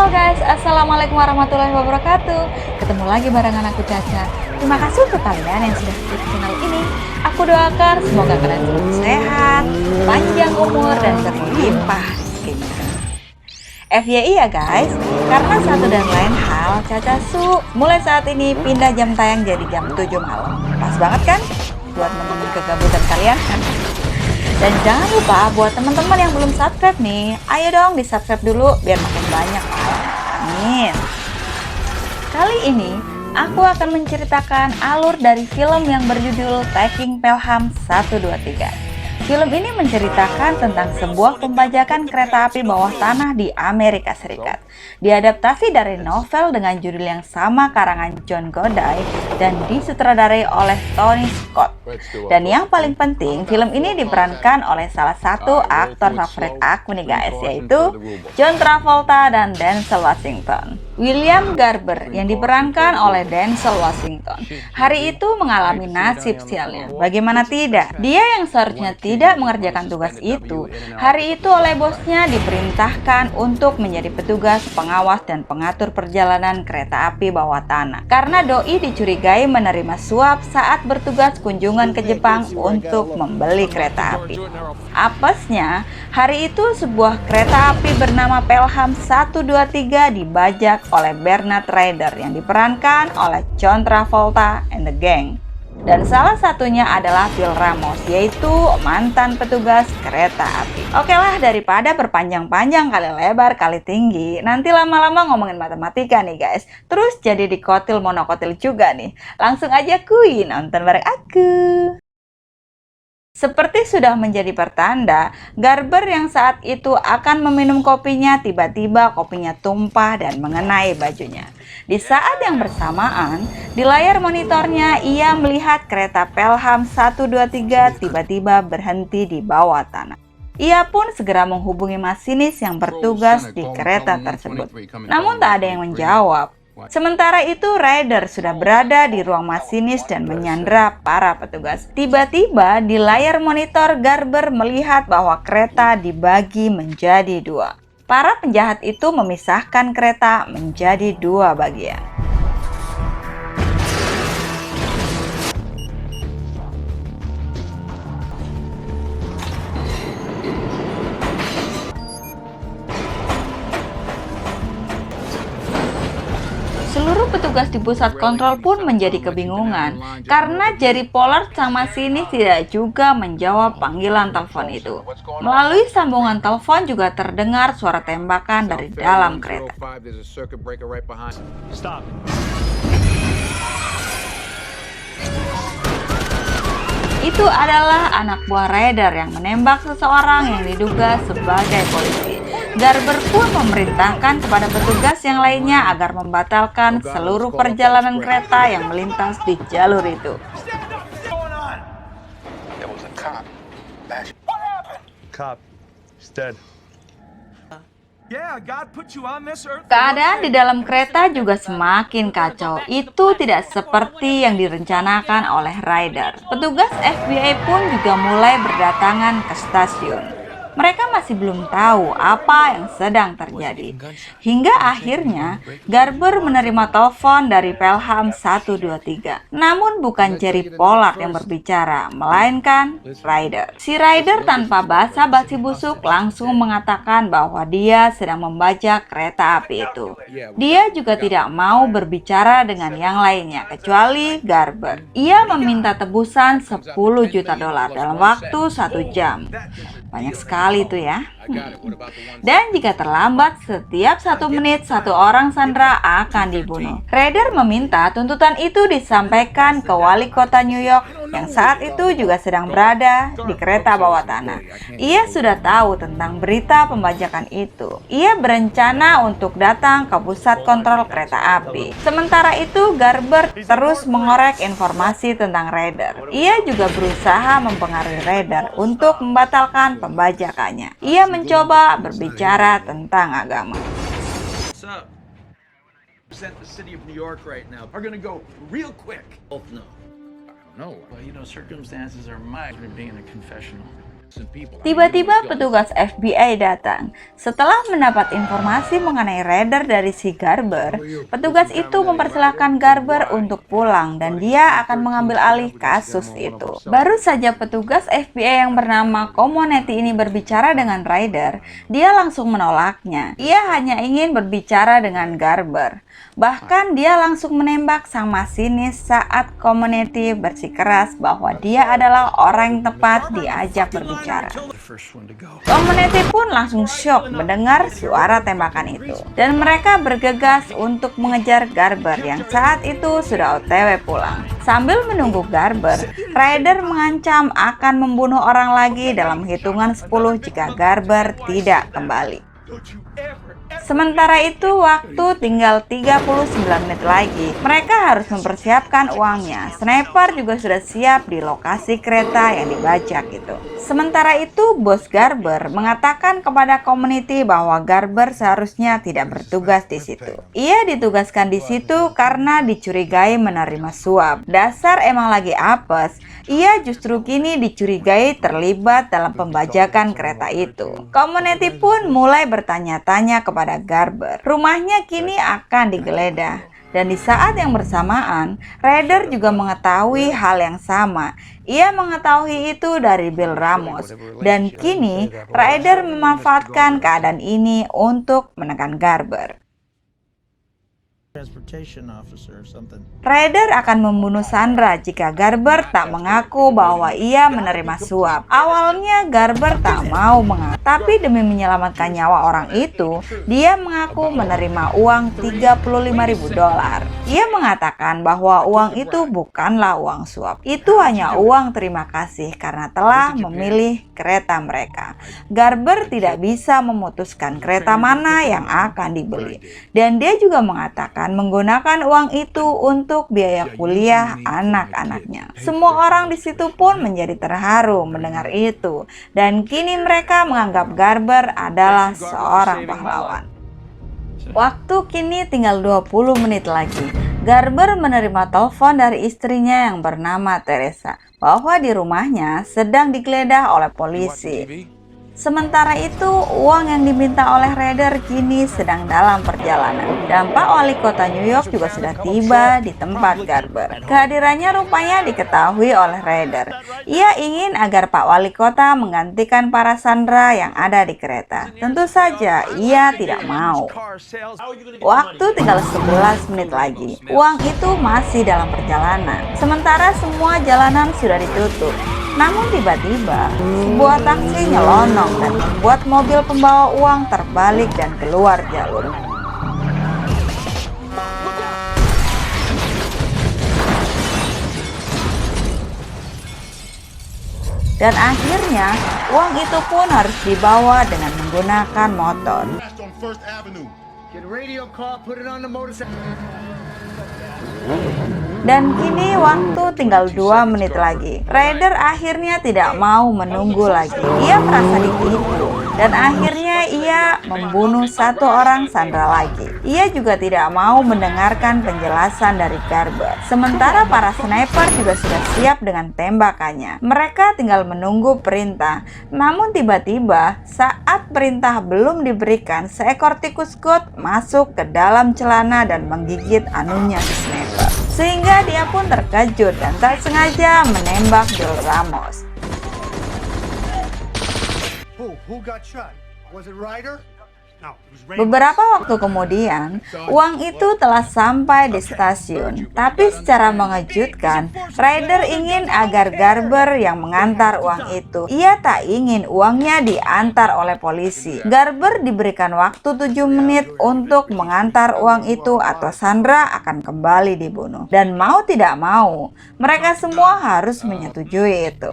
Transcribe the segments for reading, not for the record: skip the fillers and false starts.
Halo guys, Assalamualaikum warahmatullahi wabarakatuh. Ketemu lagi barengan aku Caca. Terima kasih untuk kalian yang sudah klik channel ini. Aku doakan semoga kalian selalu sehat, panjang umur, dan berlimpah rezeki. FYI ya guys, karena satu dan lain hal, Caca Su mulai saat ini pindah jam tayang jadi jam 7 malam. Pas banget kan? Buat nemenin kegabutan kalian. Dan jangan lupa buat teman-teman yang belum subscribe nih, ayo dong di subscribe dulu biar makin banyak. Amin. Kali ini aku akan menceritakan alur dari film yang berjudul Taking Pelham 123. Film ini menceritakan tentang sebuah pembajakan kereta api bawah tanah di Amerika Serikat. Diadaptasi dari novel dengan judul yang sama karangan John Goodie dan disutradarai oleh Tony Scott. Dan yang paling penting, film ini diperankan oleh salah satu aktor favorit aku nih guys, yaitu John Travolta dan Denzel Washington. William Garber yang diperankan oleh Denzel Washington hari itu mengalami nasib sialnya. Bagaimana tidak? Dia yang seharusnya tidak mengerjakan tugas itu, hari itu oleh bosnya diperintahkan untuk menjadi petugas pengawas dan pengatur perjalanan kereta api bawah tanah. Karena doi dicurigai menerima suap saat bertugas kunjungan ke Jepang untuk membeli kereta api. Apesnya, hari itu sebuah kereta api bernama Pelham 123 dibajak oleh Bernard Ryder yang diperankan oleh John Travolta and the Gang. Dan salah satunya adalah Phil Ramos, yaitu mantan petugas kereta api. Oke lah, daripada berpanjang-panjang kali lebar kali tinggi, nanti lama-lama ngomongin matematika nih guys. Terus jadi dikotil monokotil juga nih. Langsung aja kuy nonton bareng aku. Seperti sudah menjadi pertanda, Garber yang saat itu akan meminum kopinya, tiba-tiba kopinya tumpah dan mengenai bajunya. Di saat yang bersamaan, di layar monitornya ia melihat kereta Pelham 123 tiba-tiba berhenti di bawah tanah. Ia pun segera menghubungi masinis yang bertugas di kereta tersebut. Namun tak ada yang menjawab. Sementara itu, Ryder sudah berada di ruang masinis dan menyandra para petugas. Tiba-tiba di layar monitor Garber melihat bahwa kereta dibagi menjadi dua. Para penjahat itu memisahkan kereta menjadi dua bagian. Seluruh petugas di pusat kontrol pun menjadi kebingungan karena Jerry Pollard sama sini tidak juga menjawab panggilan telepon itu. Melalui sambungan telepon juga terdengar suara tembakan dari dalam kereta. Itu adalah anak buah Ryder yang menembak seseorang yang diduga sebagai polisi. Garber pun memerintahkan kepada petugas yang lainnya agar membatalkan seluruh perjalanan kereta yang melintas di jalur itu. Keadaan di dalam kereta juga semakin kacau. Itu tidak seperti yang direncanakan oleh Ryder. Petugas FBI pun juga mulai berdatangan ke stasiun. Mereka masih belum tahu apa yang sedang terjadi. Hingga akhirnya Garber menerima telepon dari Pelham 123. Namun bukan Jerry Pollard yang berbicara, melainkan Ryder. Si Ryder tanpa basa-basi busuk langsung mengatakan bahwa dia sedang membajak kereta api itu. Dia juga tidak mau berbicara dengan yang lainnya kecuali Garber. Ia meminta tebusan $10 juta dalam waktu 1 jam. Banyak sekali itu ya. Dan jika terlambat, setiap 1 menit 1 orang sandera akan dibunuh. Ryder meminta tuntutan itu disampaikan ke wali kota New York yang saat itu juga sedang berada di kereta bawah tanah. Ia sudah tahu tentang berita pembajakan itu. Ia berencana untuk datang ke pusat kontrol kereta api. Sementara itu, Garber terus mengorek informasi tentang Ryder. Ia juga berusaha mempengaruhi Ryder untuk membatalkan pembajakannya. Ia mencoba berbicara tentang agama. No. Well, you know, circumstances are much for being a confessional. Tiba-tiba petugas FBI datang. Setelah mendapat informasi mengenai Ryder dari si Garber, petugas itu mempersilahkan Garber untuk pulang dan dia akan mengambil alih kasus itu. Baru saja petugas FBI yang bernama Comaneci ini berbicara dengan Ryder, dia langsung menolaknya. Ia hanya ingin berbicara dengan Garber. Bahkan dia langsung menembak sang masinis saat Comaneci bersikeras bahwa dia adalah orang yang tepat diajak berbicara. Comaneci pun langsung syok mendengar suara tembakan itu. Dan mereka bergegas untuk mengejar Garber yang saat itu sudah OTW pulang. Sambil menunggu Garber, Ryder mengancam akan membunuh orang lagi dalam hitungan 10 jika Garber tidak kembali. Sementara itu waktu tinggal 39 menit lagi. Mereka harus mempersiapkan uangnya. Sniper juga sudah siap di lokasi kereta yang dibajak itu. Sementara itu bos Garber mengatakan kepada Comaneci bahwa Garber seharusnya tidak bertugas di situ. Ia ditugaskan di situ karena dicurigai menerima suap. Dasar emang lagi apes. Ia justru kini dicurigai terlibat dalam pembajakan kereta itu. Comaneci pun mulai bertanya-tanya kepada Garber. Rumahnya kini akan digeledah. Dan di saat yang bersamaan, Ryder juga mengetahui hal yang sama. Ia mengetahui itu dari Bill Ramos. Dan kini, Ryder memanfaatkan keadaan ini untuk menekan Garber. Ryder akan membunuh Sandra jika Garber tak mengaku bahwa ia menerima suap. Awalnya Garber tak mau mengaku, tapi demi menyelamatkan nyawa orang itu, dia mengaku menerima uang $35.000. Ia mengatakan bahwa uang itu bukanlah uang suap. Itu hanya uang terima kasih karena telah memilih kereta mereka. Garber tidak bisa memutuskan kereta mana yang akan dibeli. Dan dia juga mengatakan menggunakan uang itu untuk biaya kuliah anak-anaknya. Semua orang di situ pun menjadi terharu mendengar itu, dan kini mereka menganggap Garber adalah seorang pahlawan. Waktu kini tinggal 20 menit lagi. Garber menerima telepon dari istrinya yang bernama Teresa bahwa di rumahnya sedang digeledah oleh polisi. Sementara itu, uang yang diminta oleh Ryder kini sedang dalam perjalanan. Dan Pak Wali Kota New York juga sudah tiba di tempat Garber. Kehadirannya rupanya diketahui oleh Ryder. Ia ingin agar Pak Wali Kota menggantikan para Sandra yang ada di kereta. Tentu saja ia tidak mau. Waktu tinggal 11 menit lagi. Uang itu masih dalam perjalanan. Sementara semua jalanan sudah ditutup. Namun tiba-tiba, sebuah taksi nyelonong dan membuat mobil pembawa uang terbalik dan keluar jalur. Dan akhirnya, uang itu pun harus dibawa dengan menggunakan motor. Dan kini waktu tinggal 2 menit lagi. Ryder akhirnya tidak mau menunggu lagi. Ia merasa ditipu dan akhirnya ia membunuh 1 orang Sandra lagi. Ia juga tidak mau mendengarkan penjelasan dari Garber. Sementara para sniper juga sudah siap dengan tembakannya. Mereka tinggal menunggu perintah. Namun tiba-tiba saat perintah belum diberikan, seekor tikus got masuk ke dalam celana dan menggigit anunya si sniper. Sehingga dia pun terkejut dan tak sengaja menembak Bill Ramos. Who got shot? Was it Ryder? Beberapa waktu kemudian, uang itu telah sampai di stasiun. Tapi secara mengejutkan, Ryder ingin agar Garber yang mengantar uang itu. Ia tak ingin uangnya diantar oleh polisi. Garber diberikan waktu 7 menit untuk mengantar uang itu atau Sandra akan kembali dibunuh. Dan mau tidak mau, mereka semua harus menyetujui itu.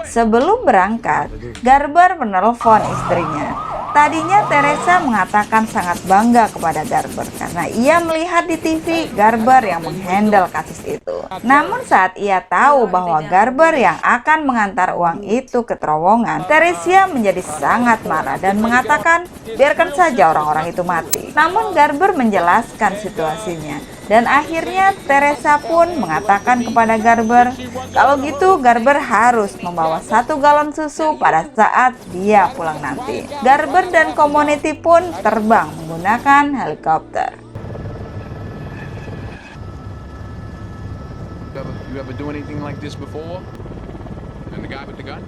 Sebelum berangkat, Garber menelpon istrinya. Tadinya Teresa mengatakan sangat bangga kepada Garber karena ia melihat di TV Garber yang menghandle kasus itu. Namun saat ia tahu bahwa Garber yang akan mengantar uang itu ke terowongan, Teresa menjadi sangat marah dan mengatakan biarkan saja orang-orang itu mati. Namun Garber menjelaskan situasinya. Dan akhirnya Teresa pun mengatakan kepada Garber, kalau gitu Garber harus membawa 1 galon susu pada saat dia pulang nanti. Garber dan community pun terbang menggunakan helikopter. You ever do anything like this before? And the guy with the gun?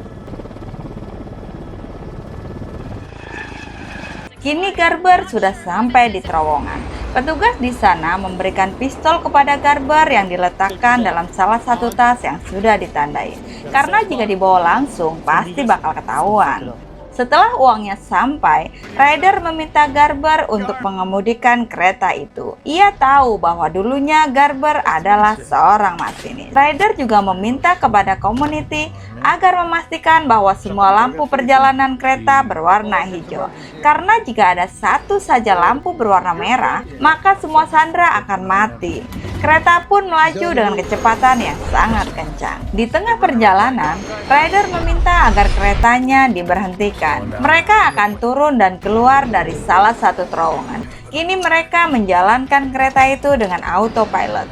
Kini Garber sudah sampai di terowongan. Petugas di sana memberikan pistol kepada Garber yang diletakkan dalam salah satu tas yang sudah ditandai. Karena jika dibawa langsung pasti bakal ketahuan. Setelah uangnya sampai, Ryder meminta Garber untuk mengemudikan kereta itu. Ia tahu bahwa dulunya Garber adalah seorang masinis. Ryder juga meminta kepada community agar memastikan bahwa semua lampu perjalanan kereta berwarna hijau. Karena jika ada satu saja lampu berwarna merah, maka semua sandera akan mati. Kereta pun melaju dengan kecepatan yang sangat kencang. Di tengah perjalanan, Ryder meminta agar keretanya diberhentikan. Mereka akan turun dan keluar dari salah satu terowongan. Kini mereka menjalankan kereta itu dengan autopilot.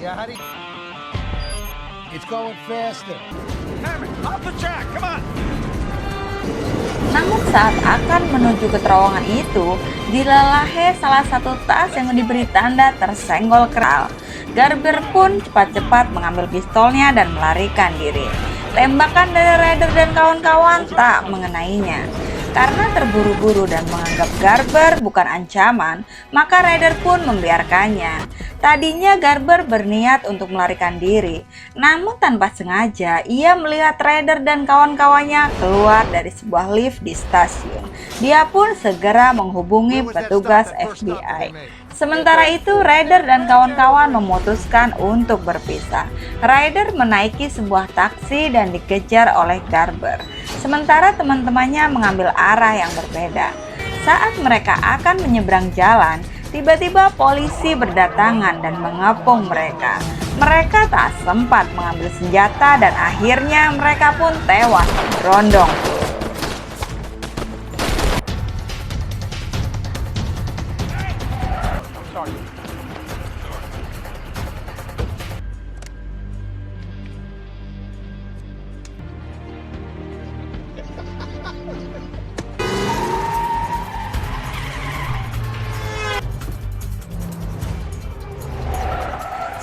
Yeah, how do you... It's going faster. Hammond, off the track, come on! Namun saat akan menuju ke terowongan itu, dilalahe salah satu tas yang diberi tanda tersenggol keral. Garber pun cepat-cepat mengambil pistolnya dan melarikan diri. Tembakan dari Ryder dan kawan-kawan tak mengenainya. Karena terburu-buru dan menganggap Garber bukan ancaman, maka Ryder pun membiarkannya. Tadinya Garber berniat untuk melarikan diri, namun tanpa sengaja ia melihat Ryder dan kawan-kawannya keluar dari sebuah lift di stasiun. Dia pun segera menghubungi petugas FBI. Sementara itu, Ryder dan kawan-kawan memutuskan untuk berpisah. Ryder menaiki sebuah taksi dan dikejar oleh Garber. Sementara teman-temannya mengambil arah yang berbeda. Saat mereka akan menyeberang jalan, tiba-tiba polisi berdatangan dan mengepung mereka. Mereka tak sempat mengambil senjata dan akhirnya mereka pun tewas berondong.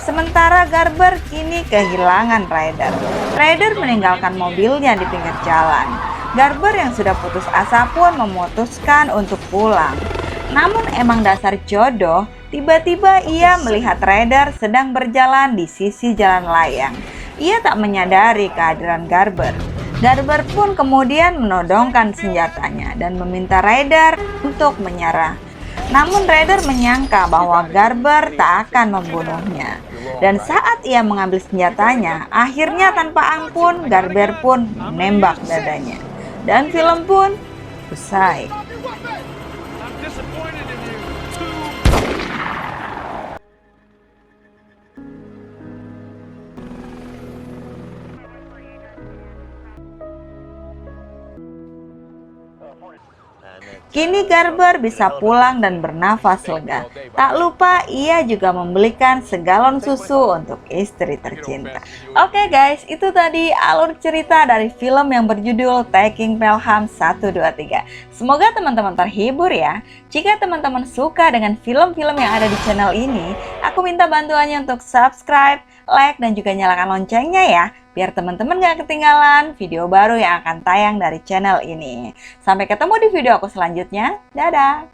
Sementara Garber kini kehilangan Ryder. Ryder meninggalkan mobilnya di pinggir jalan. Garber yang sudah putus asa pun memutuskan untuk pulang. Namun emang dasar jodoh, tiba-tiba ia melihat Ryder sedang berjalan di sisi jalan layang. Ia tak menyadari kehadiran Garber. Garber pun kemudian menodongkan senjatanya dan meminta Ryder untuk menyerah. Namun Ryder menyangka bahwa Garber tak akan membunuhnya. Dan saat ia mengambil senjatanya, akhirnya tanpa ampun Garber pun menembak dadanya. Dan film pun usai. I'm disappointed in you. Kini Garber bisa pulang dan bernafas lega. Tak lupa ia juga membelikan segalon susu untuk istri tercinta. Oke guys, itu tadi alur cerita dari film yang berjudul Taking Pelham 123. Semoga teman-teman terhibur ya. Jika teman-teman suka dengan film-film yang ada di channel ini, aku minta bantuannya untuk subscribe, like, dan juga nyalakan loncengnya ya, biar teman-teman gak ketinggalan video baru yang akan tayang dari channel ini. Sampai ketemu di video aku selanjutnya. Dadah!